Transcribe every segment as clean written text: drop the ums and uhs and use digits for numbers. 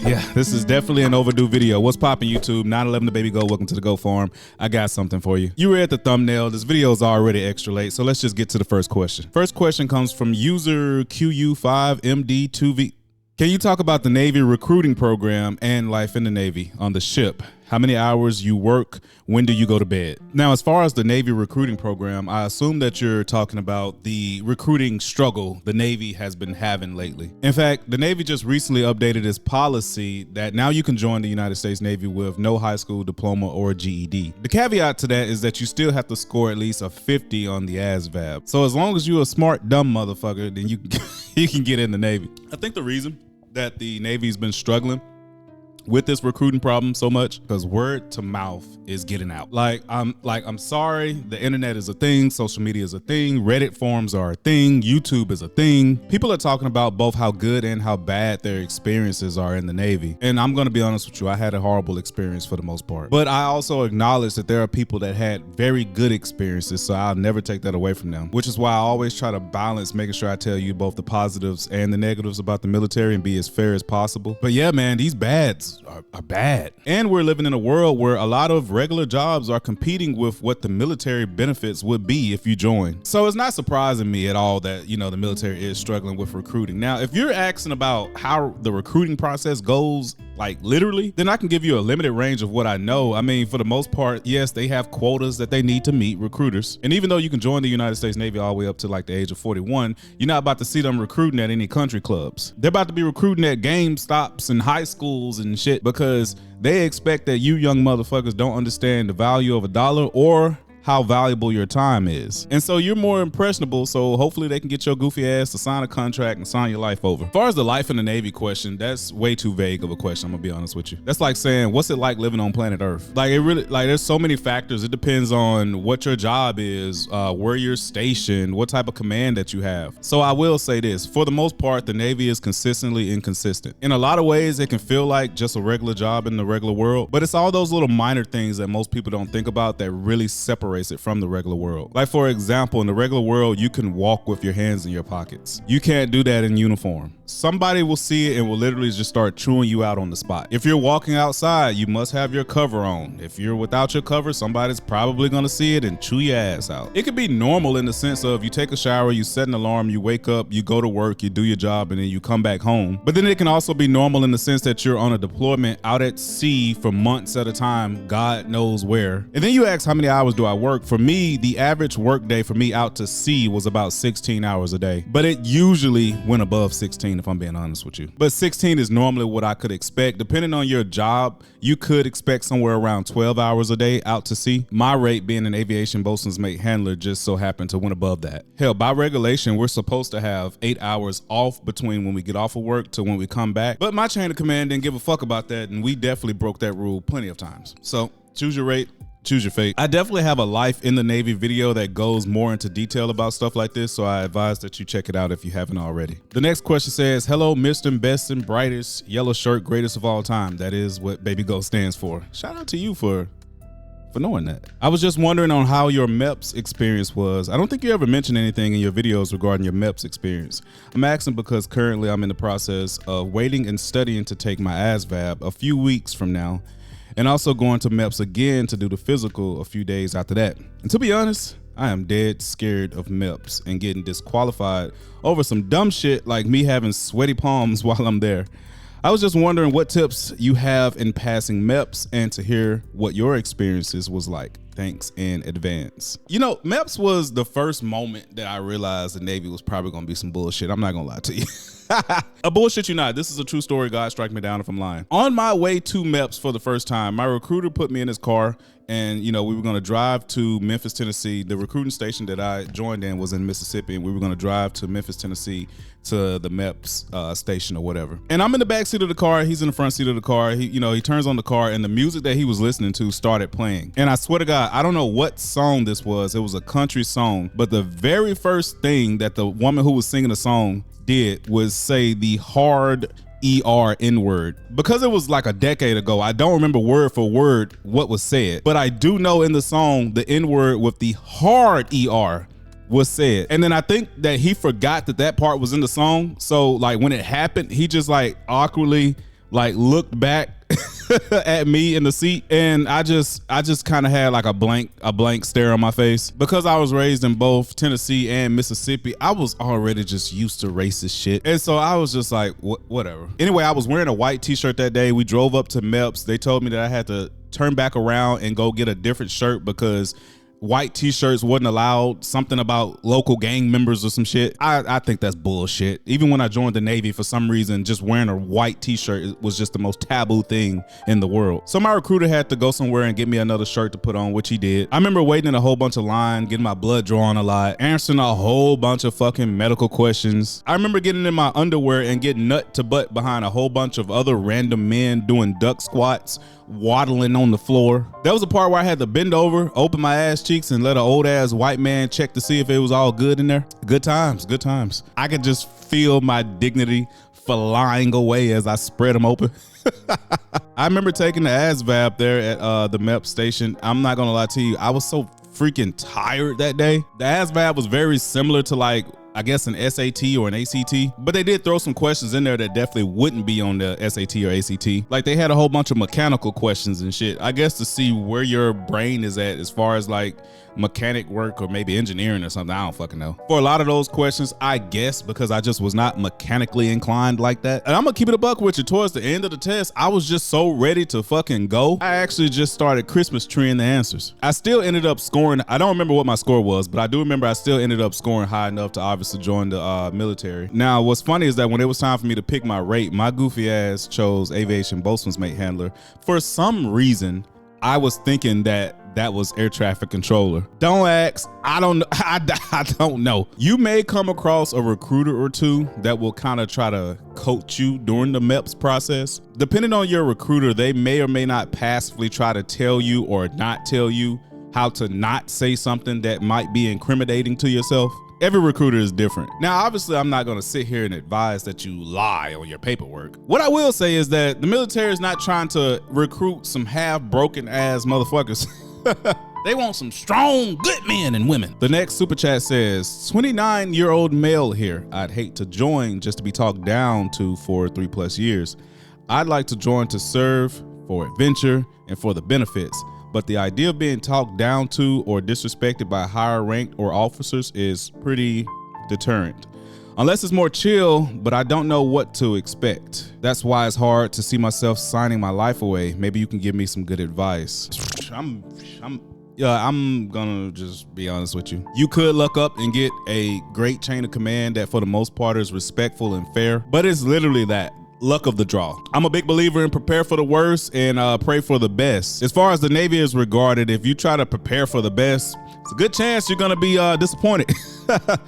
Yeah, this is definitely an overdue video. What's poppin' YouTube? 911 the baby go. Welcome to the Go Farm. I got something for you. You read the thumbnail. This video is already extra late, so let's just get to the first question. First question comes from user QU5MD2V. Can you talk about the Navy recruiting program and life in the Navy on the ship? How many hours you work? When do you go to bed? Now, as far as the Navy recruiting program, I assume that you're talking about the recruiting struggle the Navy has been having lately. In fact, the Navy just recently updated its policy that now you can join the United States Navy with no high school diploma or GED. The caveat to that is that you still have to score at least a 50 on the ASVAB. So as long as you're a smart, dumb motherfucker, then you can get in the Navy. I think the reason that the Navy's been struggling with this recruiting problem so much because word to mouth is getting out. I'm sorry, the internet is a thing, social media is a thing, Reddit forums are a thing, YouTube is a thing. People are talking about both how good and how bad their experiences are in the Navy. And I'm gonna be honest with you, I had a horrible experience for the most part. But I also acknowledge that there are people that had very good experiences, so I'll never take that away from them, which is why I always try to balance making sure I tell you both the positives and the negatives about the military and be as fair as possible. But yeah, man, these bads are bad. And we're living in a world where a lot of regular jobs are competing with what the military benefits would be if you join. So it's not surprising me at all that, the military is struggling with recruiting. Now, if you're asking about how the recruiting process goes, like literally, then I can give you a limited range of what I know. I mean, for the most part, yes, they have quotas that they need to meet, recruiters. And even though you can join the United States Navy all the way up to like the age of 41, you're not about to see them recruiting at any country clubs. They're about to be recruiting at game stops and high schools and shit because they expect that you young motherfuckers don't understand the value of a dollar or how valuable your time is. And so you're more impressionable, so hopefully they can get your goofy ass to sign a contract and sign your life over. As far as the life in the Navy question, that's way too vague of a question, I'm gonna be honest with you. That's like saying, what's it like living on planet Earth? There's so many factors. It depends on what your job is, where you're stationed, what type of command that you have. So I will say this, for the most part, the Navy is consistently inconsistent. In a lot of ways, it can feel like just a regular job in the regular world, but it's all those little minor things that most people don't think about that really separate it from the regular world. Like for example, in the regular world, you can walk with your hands in your pockets. You can't do that in uniform. Somebody will see it and will literally just start chewing you out on the spot. If you're walking outside, you must have your cover on. If you're without your cover, somebody's probably gonna see it and chew your ass out. It could be normal in the sense of you take a shower, you set an alarm, you wake up, you go to work, you do your job, and then you come back home. But then it can also be normal in the sense that you're on a deployment out at sea for months at a time, God knows where. And then you ask, how many hours do I work? For me, the average work day for me out to sea was about 16 hours a day, but it usually went above 16 if I'm being honest with you. But 16 is normally what I could expect. Depending on your job, you could expect somewhere around 12 hours a day out to sea. My rate being an aviation bosun's mate handler just so happened to went above that. Hell, by regulation, we're supposed to have 8 hours off between when we get off of work to when we come back. But my chain of command didn't give a fuck about that, and we definitely broke that rule plenty of times. So choose your rate, choose your fate. I definitely have a life in the Navy video that goes more into detail about stuff like this, so I advise that you check it out if you haven't already. The next question says, hello, Mr. Best and Brightest, yellow shirt, greatest of all time. That is what Baby Go stands for. Shout out to you for knowing that. I was just wondering on how your MEPS experience was. I don't think you ever mentioned anything in your videos regarding your MEPS experience. I'm asking because currently I'm in the process of waiting and studying to take my ASVAB a few weeks from now, and also going to MEPS again to do the physical a few days after that. And to be honest, I am dead scared of MEPS and getting disqualified over some dumb shit like me having sweaty palms while I'm there. I was just wondering what tips you have in passing MEPS and to hear what your experiences was like. Thanks in advance. MEPS was the first moment that I realized the Navy was probably gonna be some bullshit. I'm not gonna lie to you. A bullshit you not. This is a true story. God, strike me down if I'm lying. On my way to MEPS for the first time, my recruiter put me in his car and we were gonna drive to Memphis, Tennessee. The recruiting station that I joined in was in Mississippi, and we were gonna drive to Memphis, Tennessee to the MEPS station or whatever. And I'm in the back seat of the car, he's in the front seat of the car. He turns on the car and the music that he was listening to started playing. And I swear to God, I don't know what song this was. It was a country song, but the very first thing that the woman who was singing the song did was say the hard ER N-word. Because it was like a decade ago, I don't remember word for word what was said, but I do know in the song the N-word with the hard ER was said. And then I think that he forgot that that part was in the song. So like when it happened, he just like awkwardly like looked back at me in the seat, and I just kind of had like a blank stare on my face. Because I was raised in both Tennessee and Mississippi, I was already just used to racist shit, and so I was just like, whatever. Anyway, I was wearing a white t-shirt that day. We drove up to MEPS. They told me that I had to turn back around and go get a different shirt because white t-shirts wasn't allowed, something about local gang members or some shit. I think that's bullshit. Even when I joined the Navy, for some reason, just wearing a white t-shirt was just the most taboo thing in the world. So my recruiter had to go somewhere and get me another shirt to put on, which he did. I remember waiting in a whole bunch of line, getting my blood drawn a lot, answering a whole bunch of fucking medical questions. I remember getting in my underwear and getting nut to butt behind a whole bunch of other random men doing duck squats, waddling on the floor. There was a part where I had to bend over, open my ass cheeks, and let an old ass white man check to see if it was all good in there. Good times, good times. I could just feel my dignity flying away as I spread them open. I remember taking the ASVAB there at the MEPS station. I'm not gonna lie to you, I was so freaking tired that day. The ASVAB was very similar to, like, I guess an SAT or an ACT, but they did throw some questions in there that definitely wouldn't be on the SAT or ACT. Like, they had a whole bunch of mechanical questions and shit, I guess to see where your brain is at as far as like mechanic work or maybe engineering or something. I don't fucking know. For a lot of those questions, I guess because I just was not mechanically inclined like that. And I'm gonna keep it a buck with you, towards the end of the test, I was just so ready to fucking go. I actually just started Christmas treeing the answers. I still ended up scoring, I don't remember what my score was, but I do remember I still ended up scoring high enough to obviously join the military. Now, what's funny is that when it was time for me to pick my rate, my goofy ass chose aviation boatswain's mate handler. For some reason, I was thinking that was air traffic controller. Don't ask, I don't know. I don't know. You may come across a recruiter or two that will kind of try to coach you during the MEPS process. Depending on your recruiter, they may or may not passively try to tell you or not tell you how to not say something that might be incriminating to yourself. Every recruiter is different. Now, obviously, I'm not gonna sit here and advise that you lie on your paperwork. What I will say is that the military is not trying to recruit some half-broken ass motherfuckers. They want some strong, good men and women. The next super chat says, 29-year-old male here. I'd hate to join just to be talked down to for 3+ years. I'd like to join to serve, for adventure, and for the benefits. But the idea of being talked down to or disrespected by higher ranked or officers is pretty deterrent. Unless it's more chill, but I don't know what to expect. That's why it's hard to see myself signing my life away. Maybe you can give me some good advice. I'm gonna just be honest with you. You could look up and get a great chain of command that for the most part is respectful and fair, but it's literally that. Luck of the draw. I'm a big believer in prepare for the worst and pray for the best. As far as the Navy is regarded, if you try to prepare for the best, it's a good chance you're gonna be disappointed.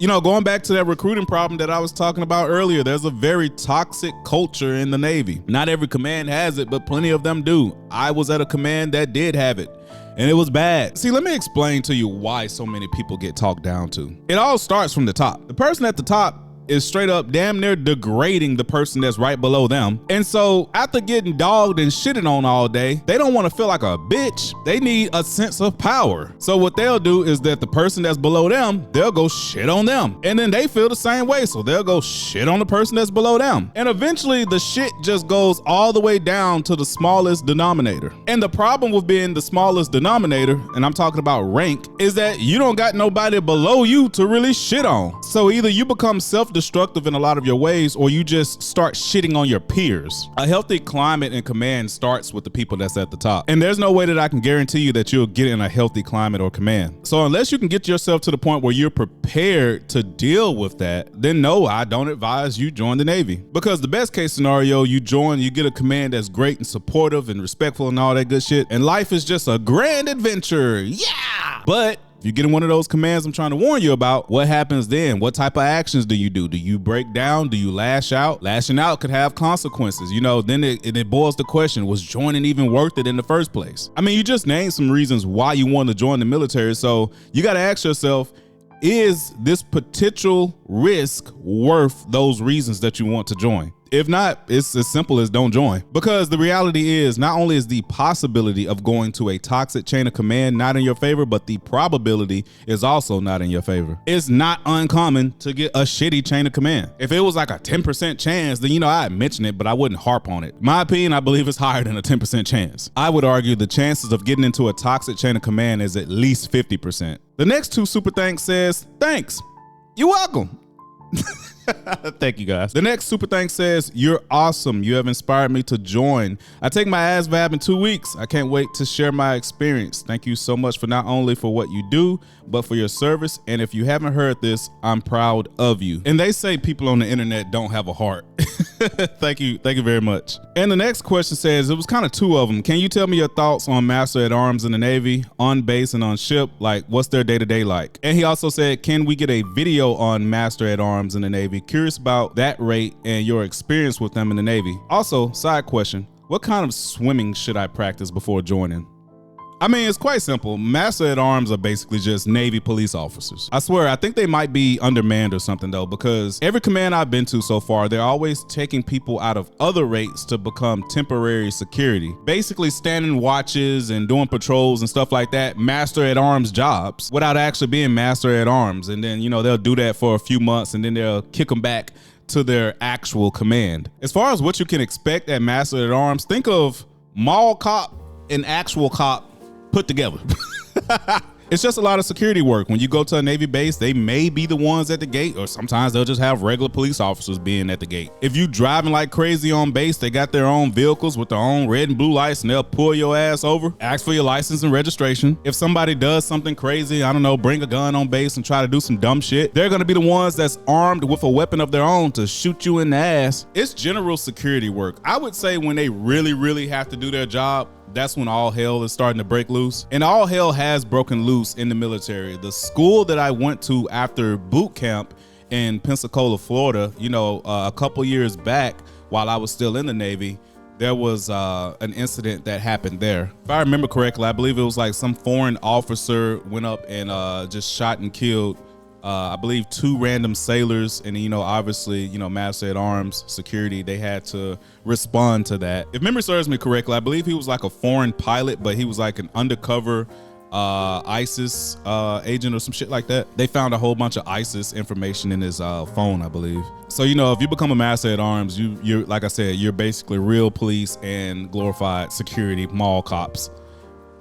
You know, going back to that recruiting problem that I was talking about earlier, there's a very toxic culture in the Navy. Not every command has it, but plenty of them do. I was at a command that did have it, and it was bad. See, let me explain to you why so many people get talked down to. It all starts from the top. The person at the top is straight up damn near degrading the person that's right below them. And so after getting dogged and shitted on all day, they don't want to feel like a bitch. They need a sense of power. So what they'll do is that the person that's below them, they'll go shit on them. And then they feel the same way. So they'll go shit on the person that's below them. And eventually the shit just goes all the way down to the smallest denominator. And the problem with being the smallest denominator, and I'm talking about rank, is that you don't got nobody below you to really shit on. So either you become self-destructive in a lot of your ways, or you just start shitting on your peers. A healthy climate in command starts with the people that's at the top. And there's no way that I can guarantee you that you'll get in a healthy climate or command. So unless you can get yourself to the point where you're prepared to deal with that, then no, I don't advise you join the Navy. Because the best case scenario, you join, you get a command that's great and supportive and respectful and all that good shit, and life is just a grand adventure. Yeah! But if you get in one of those commands I'm trying to warn you about, what happens then? What type of actions do you do? Do you break down? Do you lash out? Lashing out could have consequences. You know, then it boils the question, was joining even worth it in the first place? I mean, you just named some reasons why you want to join the military. So you got to ask yourself, is this potential risk worth those reasons that you want to join? If not, it's as simple as don't join. Because the reality is, not only is the possibility of going to a toxic chain of command not in your favor, but the probability is also not in your favor. It's not uncommon to get a shitty chain of command. If it was like a 10% chance, then, you know, I'd mention it, but I wouldn't harp on it. My opinion, I believe it's higher than a 10% chance. I would argue the chances of getting into a toxic chain of command is at least 50%. The next two super thanks says, thanks. You're welcome. Thank you guys. The next super thanks says, you're awesome. You have inspired me to join. I take my ASVAB in 2 weeks. I can't wait to share my experience. Thank you so much for not only for what you do, but for your service. And if you haven't heard this, I'm proud of you. And they say people on the internet don't have a heart. Thank you very much. And the next question says, it was kind of two of them. Can you tell me your thoughts on Master at Arms in the Navy, on base and on ship? Like, what's their day-to-day like? And he also said, can we get a video on Master at Arms in the Navy? Curious about that rate and your experience with them in the Navy. Also, side question, what kind of swimming should I practice before joining? I mean, it's quite simple. Master at Arms are basically just Navy police officers. I swear, I think they might be undermanned or something though, because every command I've been to so far, they're always taking people out of other rates to become temporary security. Basically standing watches and doing patrols and stuff like that, Master at Arms jobs, without actually being Master at Arms. And then, you know, they'll do that for a few months and then they'll kick them back to their actual command. As far as what you can expect at Master at Arms, think of mall cop and actual cop put together. It's just a lot of security work. When you go to a Navy base, they may be the ones at the gate, or sometimes they'll just have regular police officers being at the gate. If you driving like crazy on base, they got their own vehicles with their own red and blue lights, and they'll pull your ass over, ask for your license and registration. If somebody does something crazy, I don't know, bring a gun on base and try to do some dumb shit, they're gonna be the ones that's armed with a weapon of their own to shoot you in the ass. It's general security work. I would say when they really have to do their job, that's when all hell is starting to break loose. And all hell has broken loose in the military. The school that I went to after boot camp in Pensacola, Florida, you know, a couple years back while I was still in the Navy, there was an incident that happened there. If I remember correctly, I believe it was like some foreign officer went up and just shot and killed I believe 2 random sailors, and, you know, obviously, you know, Master at Arms security, they had to respond to that. If memory serves me correctly, I believe he was like a foreign pilot, but he was like an undercover ISIS agent or some shit like that. They found a whole bunch of ISIS information in his phone, I believe. So, you know, if you become a Master at Arms, you're like I said, you're basically real police and glorified security mall cops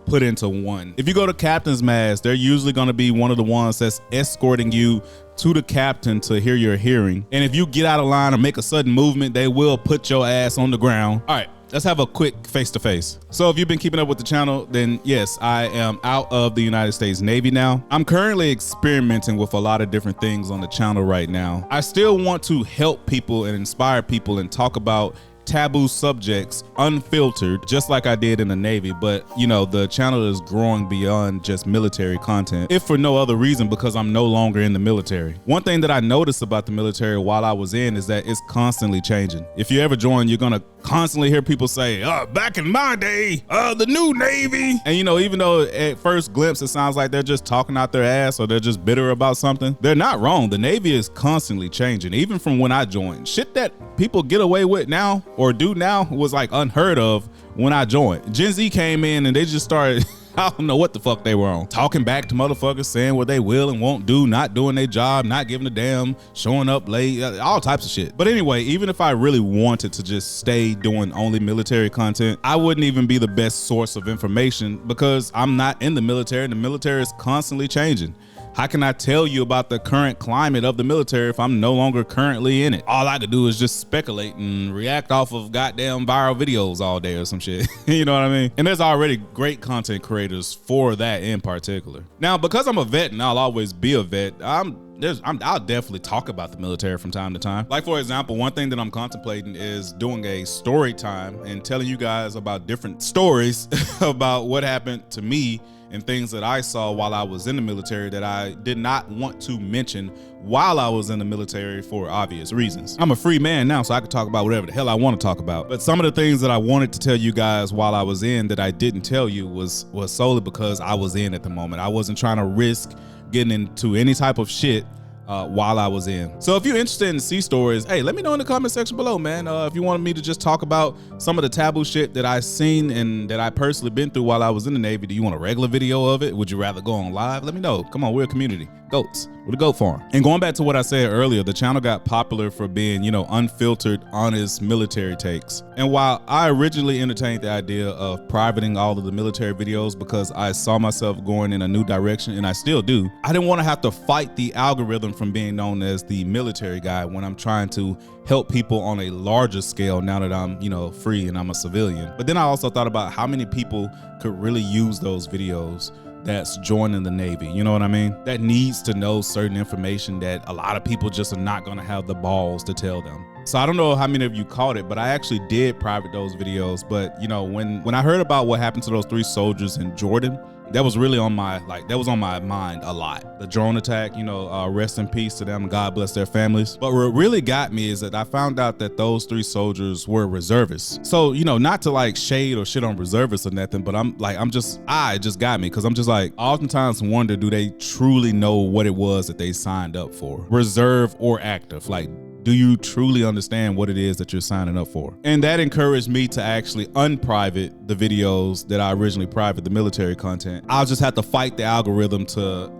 put into one. If you go to captain's mast, they're usually going to be one of the ones that's escorting you to the captain to hear your hearing. And if you get out of line or make a sudden movement, they will put your ass on the ground. All right, let's have a quick face-to-face. So if you've been keeping up with the channel, then yes, I am out of the United States Navy now. I'm currently experimenting with a lot of different things on the channel right now. I still want to help people and inspire people and talk about taboo subjects unfiltered, just like I did in the Navy. But, you know, the channel is growing beyond just military content, if for no other reason because I'm no longer in the military. One thing that I noticed about the military while I was in is that it's constantly changing. If you ever join, you're gonna constantly hear people say, back in my day, the new Navy. And, you know, even though at first glimpse it sounds like they're just talking out their ass or they're just bitter about something, they're not wrong. The Navy is constantly changing. Even from when I joined, shit that people get away with now or do now was like unheard of when I joined. Gen Z came in and they just started I don't know what the fuck they were on, talking back to motherfuckers, saying what they will and won't do, not doing their job, not giving a damn, showing up late, all types of shit. But anyway, even if I really wanted to just stay doing only military content, I wouldn't even be the best source of information because I'm not in the military and the military is constantly changing. How can I tell you about the current climate of the military if I'm no longer currently in it? All I could do is just speculate and react off of goddamn viral videos all day or some shit. You know what I mean? And there's already great content creators for that in particular. Now, because I'm a vet and I'll always be a vet, I'll definitely talk about the military from time to time. Like, for example, one thing that I'm contemplating is doing a story time and telling you guys about different stories about what happened to me and things that I saw while I was in the military that I did not want to mention while I was in the military for obvious reasons. I'm a free man now, so I can talk about whatever the hell I want to talk about. But some of the things that I wanted to tell you guys while I was in that I didn't tell you was solely because I was in at the moment. I wasn't trying to risk getting into any type of shit while I was in. So if you're interested in sea stories, hey, let me know in the comment section below, man. If you wanted me to just talk about some of the taboo shit that I seen and that I personally been through while I was in the Navy, do you want a regular video of it? Would you rather go on live? Let me know. Come on, we're a community. Goats. We're the Goat Farm. And going back to what I said earlier, the channel got popular for being, you know, unfiltered, honest military takes. And while I originally entertained the idea of privating all of the military videos because I saw myself going in a new direction, and I still do, I didn't want to have to fight the algorithm from being known as the military guy when I'm trying to help people on a larger scale now that I'm, you know, free and I'm a civilian. But then I also thought about how many people could really use those videos that's joining the Navy, you know what I mean? That needs to know certain information that a lot of people just are not gonna have the balls to tell them. So I don't know how many of you caught it, but I actually did private those videos. But you know, when I heard about what happened to those 3 soldiers in Jordan, that was really on my, that was on my mind a lot. The drone attack, you know, rest in peace to them, God bless their families. But what really got me is that I found out that those 3 soldiers were reservists. So, you know, not to like shade or shit on reservists or nothing, but it just got me, because I'm just like, I oftentimes wonder, do they truly know what it was that they signed up for? Reserve or active? Like, do you truly understand what it is that you're signing up for? And that encouraged me to actually unprivate the videos that I originally private, the military content. I'll just have to fight the algorithm to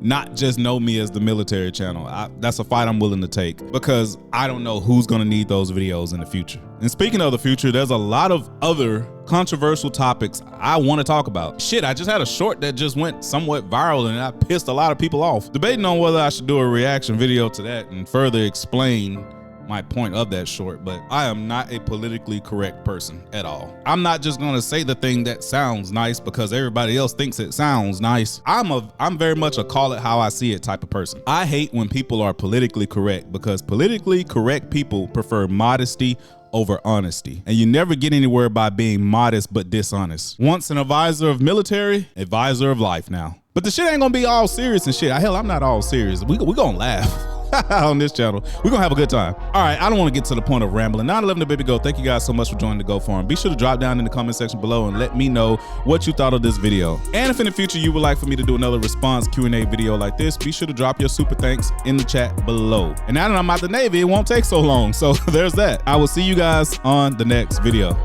not just know me as the military channel. That's a fight I'm willing to take, because I don't know who's gonna need those videos in the future. And speaking of the future, there's a lot of other controversial topics I want to talk about. Shit, I just had a short that just went somewhat viral and I pissed a lot of people off. Debating on whether I should do a reaction video to that and further explain my point of that short, but I am not a politically correct person at all. I'm not just gonna say the thing that sounds nice because everybody else thinks it sounds nice. I'm very much a call it how I see it type of person. I hate when people are politically correct, because politically correct people prefer modesty over honesty. And you never get anywhere by being modest but dishonest. Once an advisor of military, advisor of life now. But the shit ain't gonna be all serious and shit. Hell, I'm not all serious. We gonna laugh. On this channel, we're gonna have a good time. All right, I don't want to get to the point of rambling. 911 the baby go. Thank you guys so much for joining the Go Farm. Be sure to drop down in the comment section below and let me know what you thought of this video. And if in the future you would like for me to do another response Q&A video like this, be sure to drop your super thanks in the chat below. And now that I'm out the Navy, it won't take so long. So there's that. I will see you guys on the next video.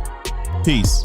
Peace.